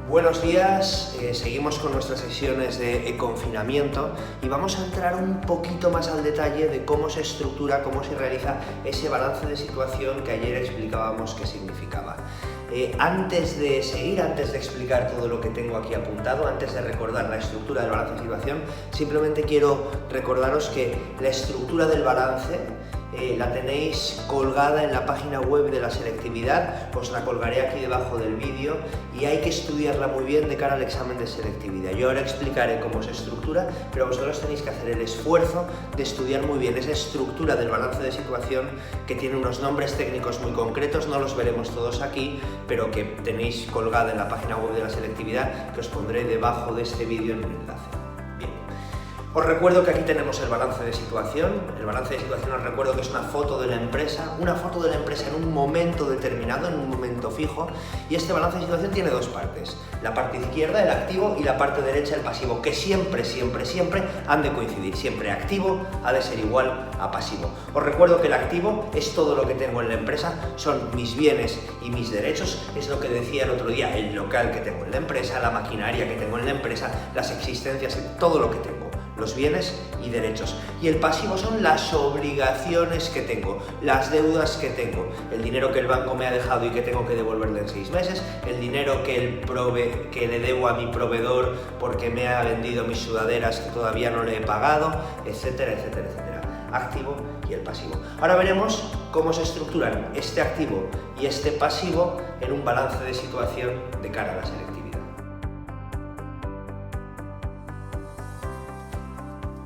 Buenos días, seguimos con nuestras sesiones de confinamiento y vamos a entrar un poquito más al detalle de cómo se estructura, cómo se realiza ese balance de situación que ayer explicábamos qué significaba. Antes de seguir, antes de explicar todo lo que tengo aquí apuntado, antes de recordar la estructura del balance de situación, simplemente quiero recordaros que la estructura del balance la tenéis colgada en la página web de la selectividad, os la colgaré aquí debajo del vídeo y hay que estudiarla muy bien de cara al examen de selectividad. Yo ahora explicaré cómo se estructura, pero vosotros tenéis que hacer el esfuerzo de estudiar muy bien esa estructura del balance de situación que tiene unos nombres técnicos muy concretos, no los veremos todos aquí, pero que tenéis colgada en la página web de la selectividad, que os pondré debajo de este vídeo en un enlace. Os recuerdo que aquí tenemos el balance de situación. El balance de situación os recuerdo que es una foto de la empresa en un momento determinado, en un momento fijo, y este balance de situación tiene dos partes. La parte izquierda, el activo, y la parte derecha, el pasivo, que siempre han de coincidir. Siempre activo ha de ser igual a pasivo. Os recuerdo que el activo es todo lo que tengo en la empresa, son mis bienes y mis derechos, es lo que decía el otro día, el local que tengo en la empresa, la maquinaria que tengo en la empresa, las existencias, todo lo que tengo. Los bienes y derechos. Y el pasivo son las obligaciones que tengo, las deudas que tengo, el dinero que el banco me ha dejado y que tengo que devolverle en 6 meses, el dinero que le debo a mi proveedor porque me ha vendido mis sudaderas que todavía no le he pagado, etcétera, etcétera, etcétera. Activo y el pasivo. Ahora veremos cómo se estructuran este activo y este pasivo en un balance de situación de cara a la selectividad.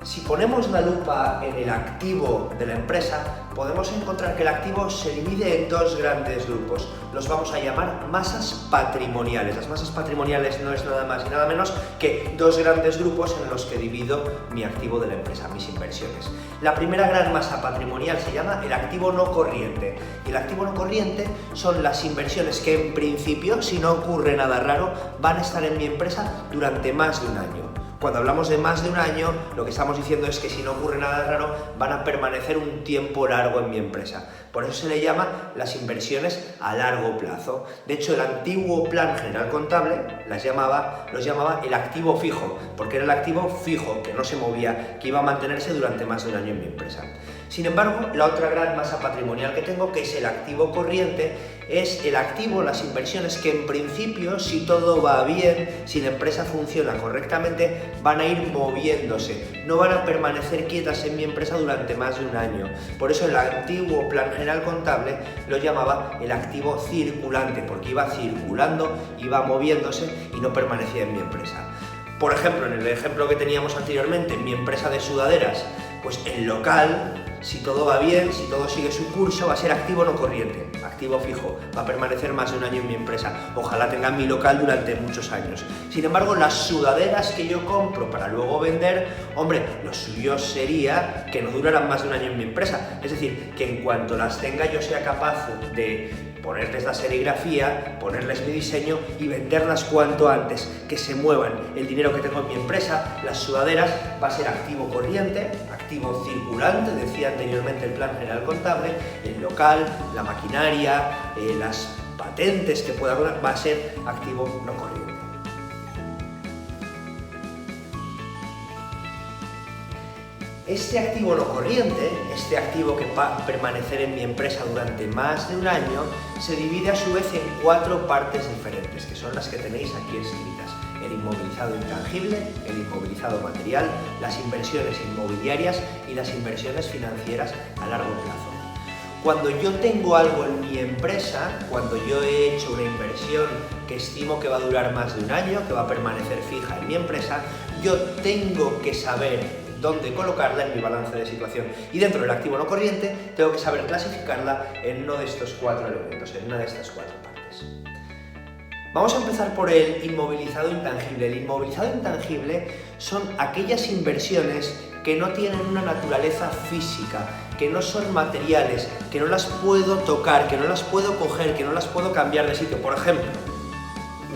Si ponemos la lupa en el activo de la empresa, podemos encontrar que el activo se divide en dos grandes grupos. Los vamos a llamar masas patrimoniales. Las masas patrimoniales no es nada más y nada menos que dos grandes grupos en los que divido mi activo de la empresa, mis inversiones. La primera gran masa patrimonial se llama el activo no corriente. Y el activo no corriente son las inversiones que en principio, si no ocurre nada raro, van a estar en mi empresa durante más de un año. Cuando hablamos de más de un año, lo que estamos diciendo es que si no ocurre nada raro, van a permanecer un tiempo largo en mi empresa. Por eso se le llama las inversiones a largo plazo. De hecho, el antiguo Plan General Contable los llamaba el activo fijo, porque era el activo fijo, que no se movía, que iba a mantenerse durante más de un año en mi empresa. Sin embargo, la otra gran masa patrimonial que tengo, que es el activo corriente, es el activo, las inversiones que en principio, si todo va bien, si la empresa funciona correctamente, van a ir moviéndose, no van a permanecer quietas en mi empresa durante más de un año. Por eso el antiguo Plan General Contable lo llamaba el activo circulante, porque iba circulando, iba moviéndose y no permanecía en mi empresa. Por ejemplo, en el ejemplo que teníamos anteriormente, en mi empresa de sudaderas, pues el local, si todo va bien, si todo sigue su curso, va a ser activo no corriente, activo fijo, va a permanecer más de un año en mi empresa. Ojalá tenga mi local durante muchos años. Sin embargo, las sudaderas que yo compro para luego vender, hombre, lo suyo sería que no duraran más de un año en mi empresa. Es decir, que en cuanto las tenga yo sea capaz de ponerles la serigrafía, ponerles mi diseño y venderlas cuanto antes, que se muevan. El dinero que tengo en mi empresa, las sudaderas, va a ser activo corriente, activo circulante, decía anteriormente el Plan General Contable, el local, la maquinaria, las patentes que pueda haber, va a ser activo no corriente. Este activo no corriente, este activo que va a permanecer en mi empresa durante más de un año, se divide a su vez en 4 partes diferentes, que son las que tenéis aquí escritas. El inmovilizado intangible, el inmovilizado material, las inversiones inmobiliarias y las inversiones financieras a largo plazo. Cuando yo tengo algo en mi empresa, cuando yo he hecho una inversión que estimo que va a durar más de un año, que va a permanecer fija en mi empresa, yo tengo que saber dónde colocarla en mi balance de situación. Y dentro del activo no corriente, tengo que saber clasificarla en uno de estos 4 elementos, en una de estas 4 partes. Vamos a empezar por el inmovilizado intangible. El inmovilizado intangible son aquellas inversiones que no tienen una naturaleza física, que no son materiales, que no las puedo tocar, que no las puedo coger, que no las puedo cambiar de sitio. Por ejemplo,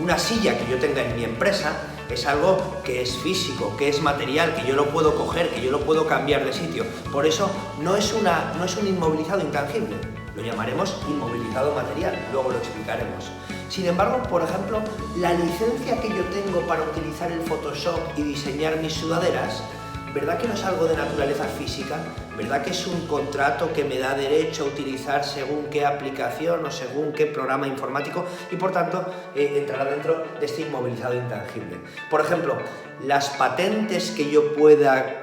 una silla que yo tenga en mi empresa es algo que es físico, que es material, que yo lo puedo coger, que yo lo puedo cambiar de sitio. Por eso no es un inmovilizado intangible, lo llamaremos inmovilizado material, luego lo explicaremos. Sin embargo, por ejemplo, la licencia que yo tengo para utilizar el Photoshop y diseñar mis sudaderas, ¿verdad que no es algo de naturaleza física? ¿Verdad que es un contrato que me da derecho a utilizar según qué aplicación o según qué programa informático y por tanto entrará dentro de este inmovilizado intangible? Por ejemplo, las patentes que yo pueda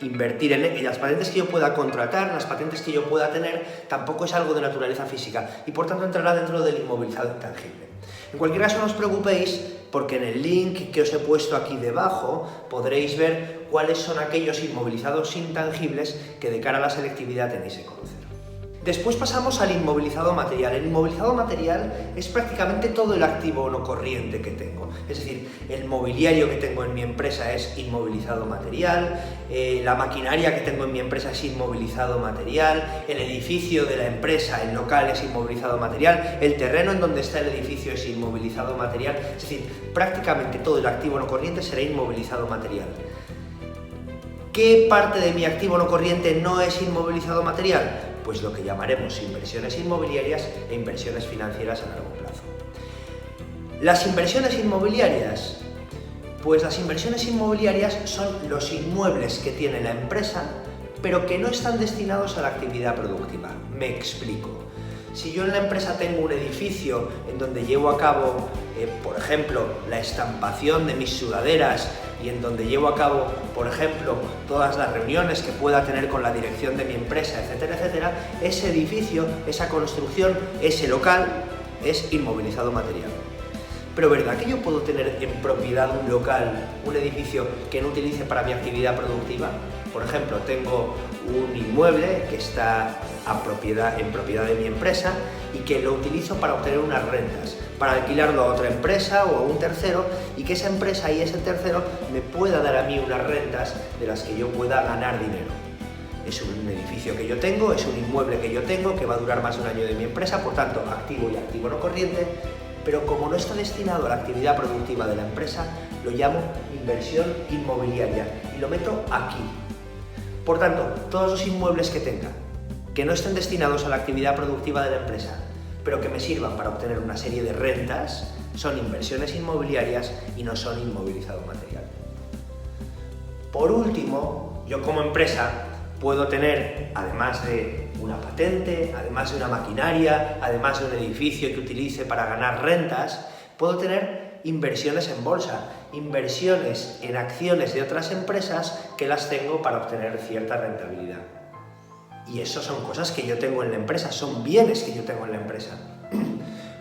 invertir en las patentes que yo pueda contratar, las patentes que yo pueda tener, tampoco es algo de naturaleza física y por tanto entrará dentro del inmovilizado intangible. En cualquier caso, no os preocupéis porque en el link que os he puesto aquí debajo podréis ver cuáles son aquellos inmovilizados intangibles que de cara a la selectividad tenéis que conocer. Después pasamos al inmovilizado material. El inmovilizado material es prácticamente todo el activo no corriente que tengo. Es decir, el mobiliario que tengo en mi empresa es inmovilizado material, la maquinaria que tengo en mi empresa es inmovilizado material, el edificio de la empresa, el local es inmovilizado material, el terreno en donde está el edificio es inmovilizado material. Es decir, prácticamente todo el activo no corriente será inmovilizado material. ¿Qué parte de mi activo no corriente no es inmovilizado material? Pues lo que llamaremos inversiones inmobiliarias e inversiones financieras a largo plazo. Las inversiones inmobiliarias, pues las inversiones inmobiliarias son los inmuebles que tiene la empresa, pero que no están destinados a la actividad productiva. Me explico. Si yo en la empresa tengo un edificio en donde llevo a cabo, por ejemplo, la estampación de mis sudaderas y en donde llevo a cabo, por ejemplo, todas las reuniones que pueda tener con la dirección de mi empresa, etcétera, etcétera, ese edificio, esa construcción, ese local es inmovilizado material. Pero ¿verdad que yo puedo tener en propiedad un local, un edificio que no utilice para mi actividad productiva? Por ejemplo, tengo un inmueble que está en propiedad de mi empresa y que lo utilizo para obtener unas rentas, para alquilarlo a otra empresa o a un tercero y que esa empresa y ese tercero me pueda dar a mí unas rentas de las que yo pueda ganar dinero. Es un edificio que yo tengo, es un inmueble que yo tengo que va a durar más de un año de mi empresa, por tanto, activo y activo no corriente, pero como no está destinado a la actividad productiva de la empresa, lo llamo inversión inmobiliaria y lo meto aquí. Por tanto, todos los inmuebles que tenga, que no estén destinados a la actividad productiva de la empresa, pero que me sirvan para obtener una serie de rentas, son inversiones inmobiliarias y no son inmovilizado material. Por último, yo como empresa puedo tener, además de una patente, además de una maquinaria, además de un edificio que utilice para ganar rentas, puedo tener inversiones en bolsa, inversiones en acciones de otras empresas que las tengo para obtener cierta rentabilidad. Y eso son cosas que yo tengo en la empresa, son bienes que yo tengo en la empresa.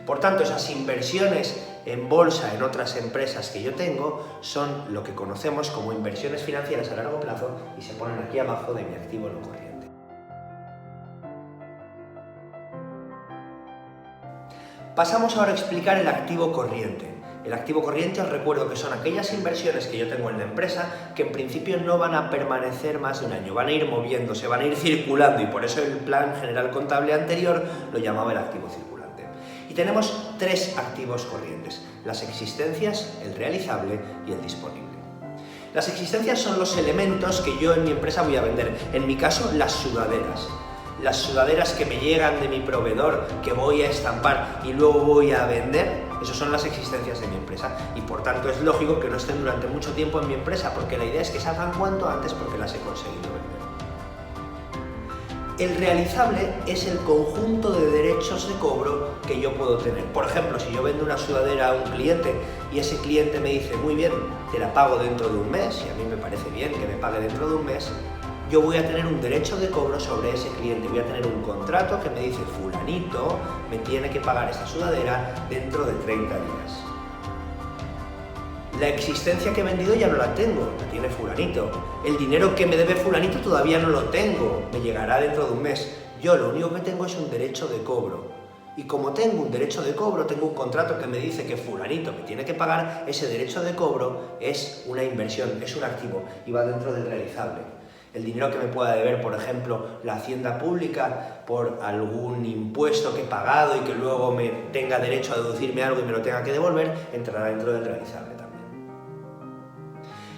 Por tanto, esas inversiones en bolsa en otras empresas que yo tengo son lo que conocemos como inversiones financieras a largo plazo y se ponen aquí abajo de mi activo no corriente. Pasamos ahora a explicar el activo corriente. El activo corriente os recuerdo que son aquellas inversiones que yo tengo en la empresa que en principio no van a permanecer más de un año, van a ir moviéndose, van a ir circulando y por eso el plan general contable anterior lo llamaba el activo circulante. Y tenemos tres activos corrientes, las existencias, el realizable y el disponible. Las existencias son los elementos que yo en mi empresa voy a vender, en mi caso las sudaderas. Las sudaderas que me llegan de mi proveedor, que voy a estampar y luego voy a vender, esas son las existencias de mi empresa y por tanto es lógico que no estén durante mucho tiempo en mi empresa porque la idea es que salgan cuanto antes porque las he conseguido vender. El realizable es el conjunto de derechos de cobro que yo puedo tener. Por ejemplo, si yo vendo una sudadera a un cliente y ese cliente me dice, muy bien, te la pago dentro de un mes, y a mí me parece bien que me pague dentro de un mes, yo voy a tener un derecho de cobro sobre ese cliente, voy a tener un contrato que me dice fulanito me tiene que pagar esta sudadera dentro de 30 días. La existencia que he vendido ya no la tengo, la tiene fulanito. El dinero que me debe fulanito todavía no lo tengo, me llegará dentro de un mes. Yo lo único que tengo es un derecho de cobro. Y como tengo un derecho de cobro, tengo un contrato que me dice que fulanito me tiene que pagar, ese derecho de cobro es una inversión, es un activo y va dentro del realizable. El dinero que me pueda deber, por ejemplo, la hacienda pública por algún impuesto que he pagado y que luego me tenga derecho a deducirme algo y me lo tenga que devolver, entrará dentro del realizable también.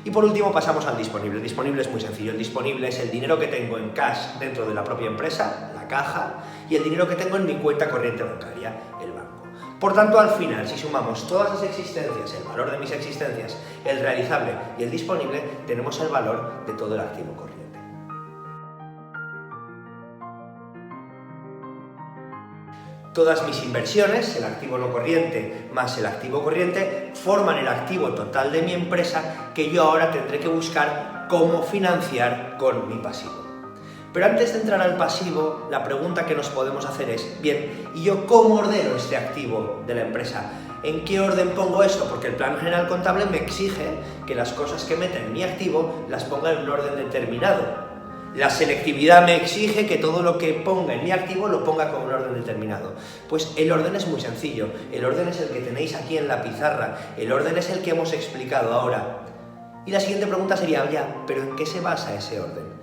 Y por último pasamos al disponible. El disponible es muy sencillo. El disponible es el dinero que tengo en cash dentro de la propia empresa, la caja, y el dinero que tengo en mi cuenta corriente bancaria, el banco. Por tanto, al final, si sumamos todas las existencias, el valor de mis existencias, el realizable y el disponible, tenemos el valor de todo el activo corriente. Todas mis inversiones, el activo no corriente más el activo corriente, forman el activo total de mi empresa que yo ahora tendré que buscar cómo financiar con mi pasivo. Pero antes de entrar al pasivo, la pregunta que nos podemos hacer es, bien, ¿y yo cómo ordeno este activo de la empresa? ¿En qué orden pongo esto? Porque el plan general contable me exige que las cosas que meta en mi activo las ponga en un orden determinado. La selectividad me exige que todo lo que ponga en mi activo lo ponga con un orden determinado. Pues el orden es muy sencillo, el orden es el que tenéis aquí en la pizarra, el orden es el que hemos explicado ahora. Y la siguiente pregunta sería, ya, ¿pero en qué se basa ese orden?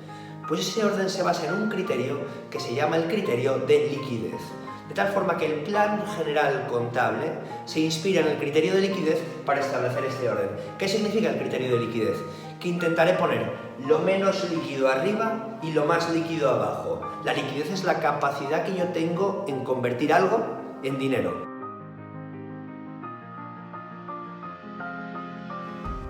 Pues ese orden se basa en un criterio que se llama el criterio de liquidez. De tal forma que el plan general contable se inspira en el criterio de liquidez para establecer este orden. ¿Qué significa el criterio de liquidez? Que intentaré poner lo menos líquido arriba y lo más líquido abajo. La liquidez es la capacidad que yo tengo en convertir algo en dinero.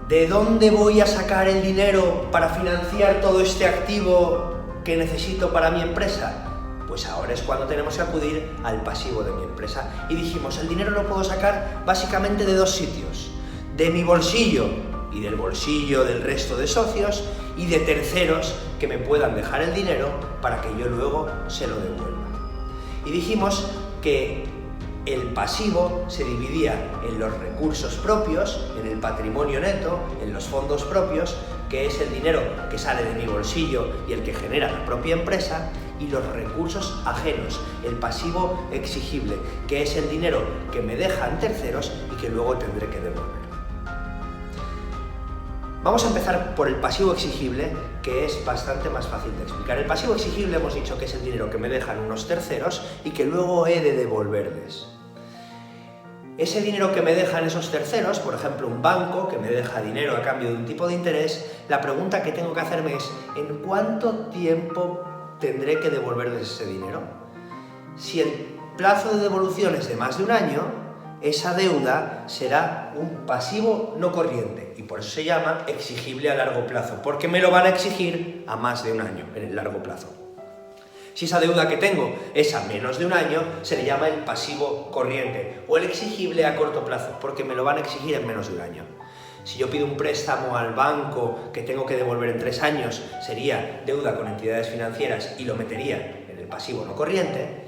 ¿De dónde voy a sacar el dinero para financiar todo este activo que necesito para mi empresa? Pues ahora es cuando tenemos que acudir al pasivo de mi empresa. Y dijimos, el dinero lo puedo sacar básicamente de dos sitios. De mi bolsillo y del bolsillo del resto de socios y de terceros que me puedan dejar el dinero para que yo luego se lo devuelva. Y dijimos que el pasivo se dividía en los recursos propios, en el patrimonio neto, en los fondos propios, que es el dinero que sale de mi bolsillo y el que genera la propia empresa, y los recursos ajenos, el pasivo exigible, que es el dinero que me dejan terceros y que luego tendré que devolver. Vamos a empezar por el pasivo exigible, que es bastante más fácil de explicar. El pasivo exigible hemos dicho que es el dinero que me dejan unos terceros y que luego he de devolverles. Ese dinero que me dejan esos terceros, por ejemplo un banco que me deja dinero a cambio de un tipo de interés, la pregunta que tengo que hacerme es ¿en cuánto tiempo tendré que devolverles ese dinero? Si el plazo de devolución es de más de un año, esa deuda será un pasivo no corriente y por eso se llama exigible a largo plazo, porque me lo van a exigir a más de un año en el largo plazo. Si esa deuda que tengo es a menos de un año, se le llama el pasivo corriente o el exigible a corto plazo, porque me lo van a exigir en menos de un año. Si yo pido un préstamo al banco que tengo que devolver en 3 años, sería deuda con entidades financieras y lo metería en el pasivo no corriente.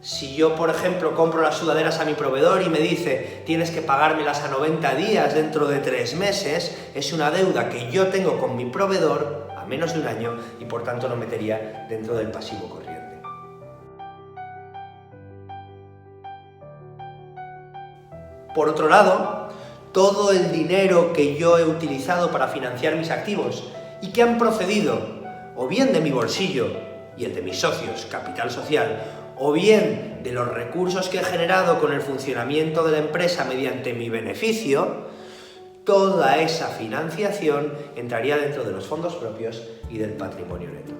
Si yo, por ejemplo, compro las sudaderas a mi proveedor y me dice tienes que pagármelas a 90 días dentro de 3 meses, es una deuda que yo tengo con mi proveedor a menos de un año y por tanto lo metería dentro del pasivo corriente. Por otro lado, todo el dinero que yo he utilizado para financiar mis activos y que han procedido o bien de mi bolsillo y el de mis socios, capital social, o bien de los recursos que he generado con el funcionamiento de la empresa mediante mi beneficio, toda esa financiación entraría dentro de los fondos propios y del patrimonio neto.